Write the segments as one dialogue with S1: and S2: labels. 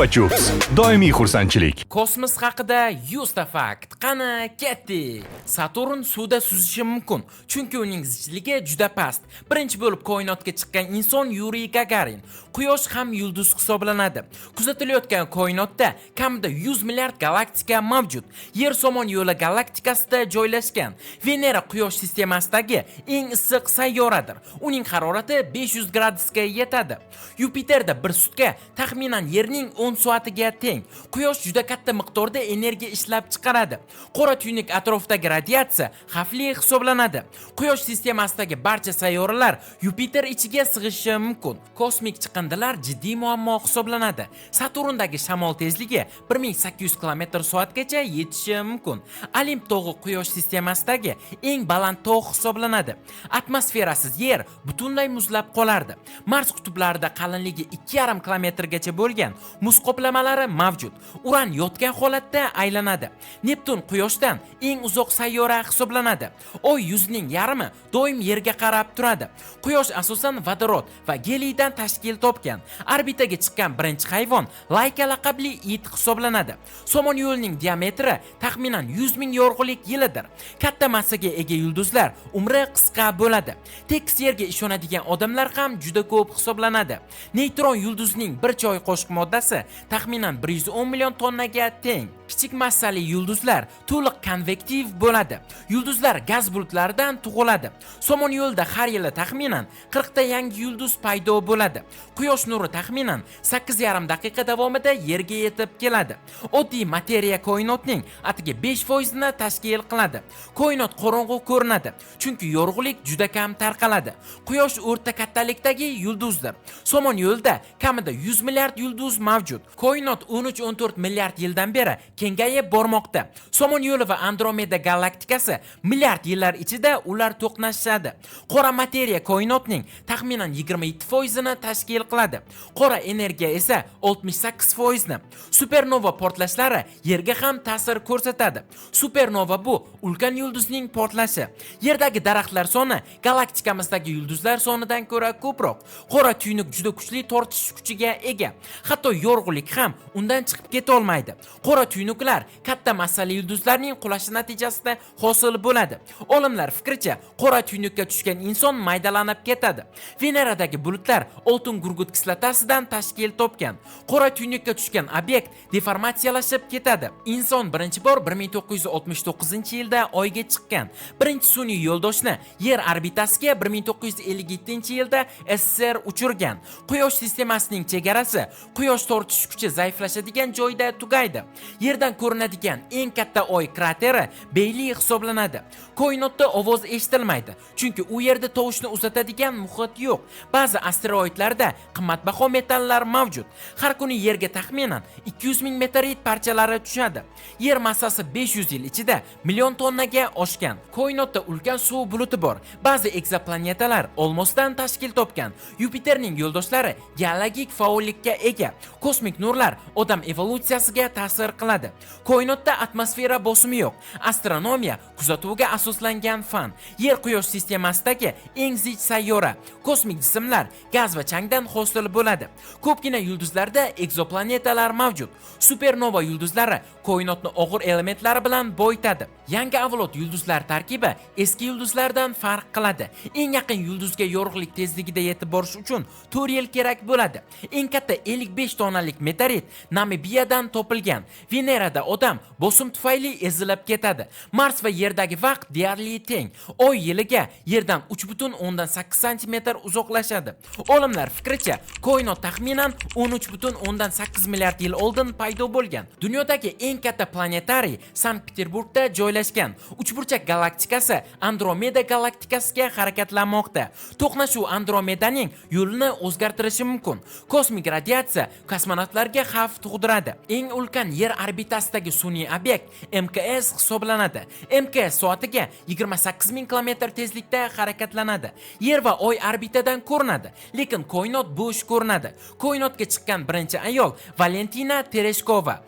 S1: Chupa-chups. Doimiy xursandchilik.
S2: Kosmos haqida 100 ta fakt. Qani, ketdik. Saturn suvda suzishi mumkin, chunki uning zichligi juda past. Birinchi bo'lib koinotga chiqqan inson Yuriy Gagarin. Quyosh ham yulduz hisoblanadi. Kuzatilayotgan koinotda kamida 100 milliard galaktika mavjud. Yer somon yo'li galaktikasida joylashgan. Venera Quyosh sistemasidagi eng issiq sayyoradir. Uning harorati 500 gradusga yetadi. Yupiterda bir sutka taxminan Yerning 10 soatiga teng. Quyosh juda katta miqdorda energiya ishlab chiqaradi. Qora tuynuk atrofidagi radiatsiya xavfli hisoblanadi. Quyosh sistemasidagi barcha sayyoralar Yupiter ichiga sig'ishi mumkin. Kosmik chiqindilar jiddiy muammo hisoblanadi. Saturndagi shamol tezligi 1800 km/soatgacha yetishi mumkin. Olimp tog'i Quyosh sistemasidagi eng baland tog' hisoblanadi. Atmosferasiz Yer butunlay muzlab qolardi. Mars qutblarida qalinligi 2,5 kilometrgacha bo'lgan muz qoplamalari mavjud. Uran yotgan holatda aylanadi. Neptun Quyoshdan eng uzoq sayyora hisoblanadi. Oy yuzining yarmi doim Yerga qarab turadi. Quyosh asosan vodorod va geliydan tashkil topgan. Orbitaga chiqqan birinchi hayvon Layka laqabli it hisoblanadi. Somon yo'lining diametri taxminan 100 ming yorug'lik yilidir. Katta massaga ega yulduzlar umri qisqa bo'ladi. Tekis Yerga ishonadigan odamlar ham juda ko'p hisoblanadi. Neytron yulduzning bir choy qo'shq moddasi taxminan 110 million tonnaga teng. Kichik massali yulduzlar to'liq konvektiv bo'ladi. Yulduzlar gaz bulutlaridan tug'iladi. Somon yo'lida har yili taxminan 40 ta yangi yulduz paydo bo'ladi. Quyosh nuri taxminan 8,5 daqiqa davomida Yerga yetib keladi. Oddiy materiya koinotning atigi 5% ni tashkil qiladi. Koinot qorong'u ko'rinadi, chunki yorug'lik juda kam tarqaladi. Quyosh o'rta kattalikdagi yulduzdir. Somon yo'lida kamida 100 milliard yulduz mavjud. Koinot 13-14 milliard yildan beri kengayib bormoqda. Somon yo'li va Andromeda galaktikasi milliard yillar ichida ular to'qnashadi. Qora materiya koinotning taxminan 27% ni tashkil qiladi. Qora energiya esa 68% ni. Supernova portlashlari Yerga ham ta'sir ko'rsatadi. Supernova bu ulkan yulduzning portlashi. Yerdagi daraxtlar soni galaktikamizdagi yulduzlar sonidan ko'ra ko'proq. Qora tuynuk juda kuchli tortish kuchiga ega. Hatto yorug'lik ham undan chiqib keta olmaydi. Qora tuynuklar katta massali yulduzlarning qulashi natijasida hosil bo'ladi. Olimlar fikricha, qora tuynukka tushgan inson maydalanib ketadi. Veneradagi bulutlar oltin gurgut kislotasidan tashkil topgan. Qora tuynukka tushgan obyekt deformatsiyalashib ketadi. Inson birinchi bor 1969-yilda Oyga chiqqan. Birinchi sun'iy yo'ldoshni Yer orbitasiga 1957-yilda SSR uchirgan. Quyosh sistemasining chegarasi Quyosh tortish kuchi zaiflashadigan joyda tugaydi. Yerdan ko'rinadigan eng katta Oy krateri Beyli hisoblanadi. Koinotda ovoz eshitilmaydi, chunki u yerda tovushni uzatadigan muhit yo'q. Ba'zi asteroidlarda qimmatbaho metallar mavjud. Har kuni Yerga taxminan 200 ming meteorit parchalari tushadi. Yer massasi 500 yil ichida million tonnaga oshgan. Koinotda ulkan suv buluti bor. Ba'zi egzoplanetalar olmosdan tashkil topgan. Yupiterning yo'ldoshlari geologik faollikka ega. Kosmik nurlar odam evolyutsiyasiga ta'sir qiladi. Koinotda atmosfera bosimi yo'q. Astronomiya kuzatuvga asoslangan fan. Yer Quyosh sistemasidagi eng zich sayyora. Kosmik jismlar gaz va changdan hosil bo'ladi. Ko'pgina yulduzlarda egzoplanetalar mavjud. Supernova yulduzlari koinotni og'ir elementlari bilan boyitadi. Yangi avlod yulduzlar tarkibi eski yulduzlardan farq qiladi. Eng yaqin yulduzga yorug'lik tezligida yetib borish uchun 4 yil kerak bo'ladi. Eng katta 55 tonnalik meteorit Namibiyadan topilgan. Venerada odam bosim tufayli ezilib ketadi. Mars va Yerdagi vaqt deyarli teng. Oy yiliga Yerdan 3,8 cm uzoqlashadi. Olimlar fikricha, koinot taxminan 13,8 milliard yil oldin paydo bo'lgan. Dunyodagi eng katta planetariy Sankt-Peterburgda joylashgan. Uchburchak galaktikasi Andromeda galaktikasiga harakatlanmoqda. To'qnashuv Andromedaning yo'lini o'zgartirishi mumkin. Kosmik radiatsiya kosmonavtlarga xavf tug'diradi. Eng ulkan Yer orbitasidagi sun'iy obyekt MKS hisoblanadi. MKS soatiga 28 ming kilometr tezlikda harakatlanadi. Yer va Oy orbitadan ko'rinadi, lekin koinot bo'sh ko'rinadi. Koinotga chiqqan birinchi ayol Valentina Tereshkova.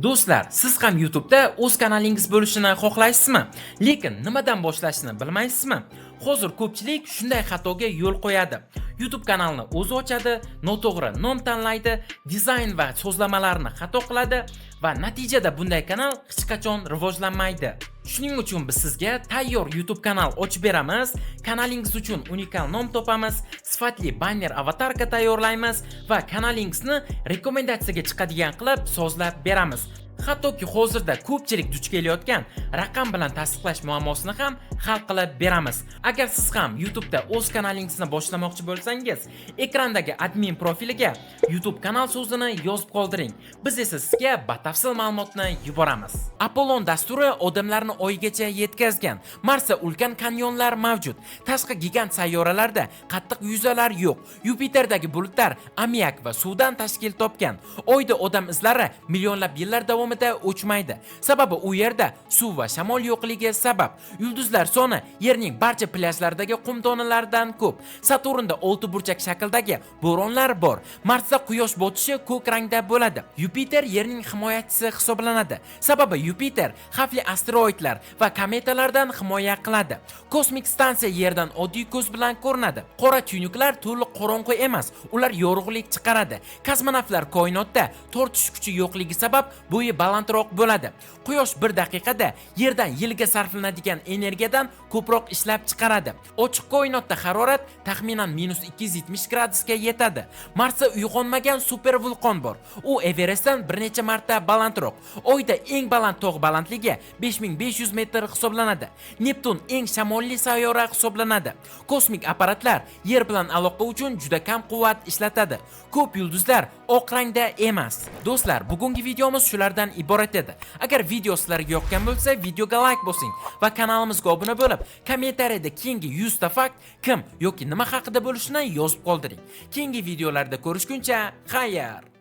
S2: Do'stlar, siz ham YouTube'da o'z kanalingiz bo'lishini xohlaysizmi? Lekin nimadan boshlashni bilmaysizmi? Hozir ko'pchilik shunday xatoga yo'l qo'yadi. YouTube kanalini o'zi ochadi, noto'g'ri nom tanlaydi, dizayn va so'zlamalarni xato qiladi va natijada bunday kanal hech qachon rivojlanmaydi. Shuning uchun biz sizga tayyor YouTube kanal ochib beramiz, kanalingiz uchun unikal nom topamiz, sifatli banner avatarka tayyorlaymiz va kanalingizni rekomendatsiyaga chiqadigan qilib sozlab beramiz. Hattoki hozirda ko'pchilik duch kelayotgan raqam bilan tasdiqlash muammosini ham hal qilib beramiz. Agar siz ham YouTube'da o'z kanalingizni boshlamoqchi bo'lsangiz, ekrandagi admin profiliga YouTube kanal so'zini yozib qoldiring. Biz esa sizga batafsil ma'lumotni yuboramiz. Apollon dasturi odamlarni oygacha yetkazgan. Marsda ulkan kanyonlar mavjud. Tashqi gigant sayyoralarda qattiq yuzalar yo'q. Yupiterdagi bulutlar ammiak va suvdan tashkil topgan. Oyda odam izlari millionlab yillar davomida o'chmaydi. Sababi u yerda suv va shamol yo'qligi sabab. Yulduzlar soni Yerning barcha plyajlaridagi qum donalaridan ko'p. Saturnda olti burchak shakldagi bo'ronlar bor. Marsda quyosh botishi ko'k rangda bo'ladi. Yupiter Yerning himoyachisi hisoblanadi. Sababi Yupiter xavfli asteroidlar va kometalardan himoya qiladi. Kosmik stansiya Yerdan oddiy ko'z bilan ko'rinadi. Qora tuynuklar to'liq qorong'u emas, ular yorug'lik chiqaradi. Kosmonavtlar koinotda tortish kuchi yo'qligi sabab bo'yi balandroq bo'ladi. Quyosh bir daqiqada Yerdan yilga sarflanadigan energiyadan ko'proq ishlab chiqaradi. Ochiq koinotda harorat taxminan -270 gradusga yetadi. Marsda uyg'onmagan super vulqon bor. U Everestdan bir necha marta balandroq. Oyda eng baland tog' balandligi 5500 metr hisoblanadi. Neptun eng shamolli sayyora hisoblanadi. Kosmik apparatlar Yer bilan aloqa uchun juda kam quvvat ishlatadi. Ko'p yulduzlar oq rangda emas. Do'stlar, bugungi videomiz shulardan iborat edi. Agar video sizlarga yoqqan bo'lsa, videoga like bosing va kanalimizga obuna bo'lib, kommentariyada keyingi 100 ta fakt kim yoki nima haqida bo'lishini yozib qoldiring. Keyingi videolarda ko'rishguncha, xayr.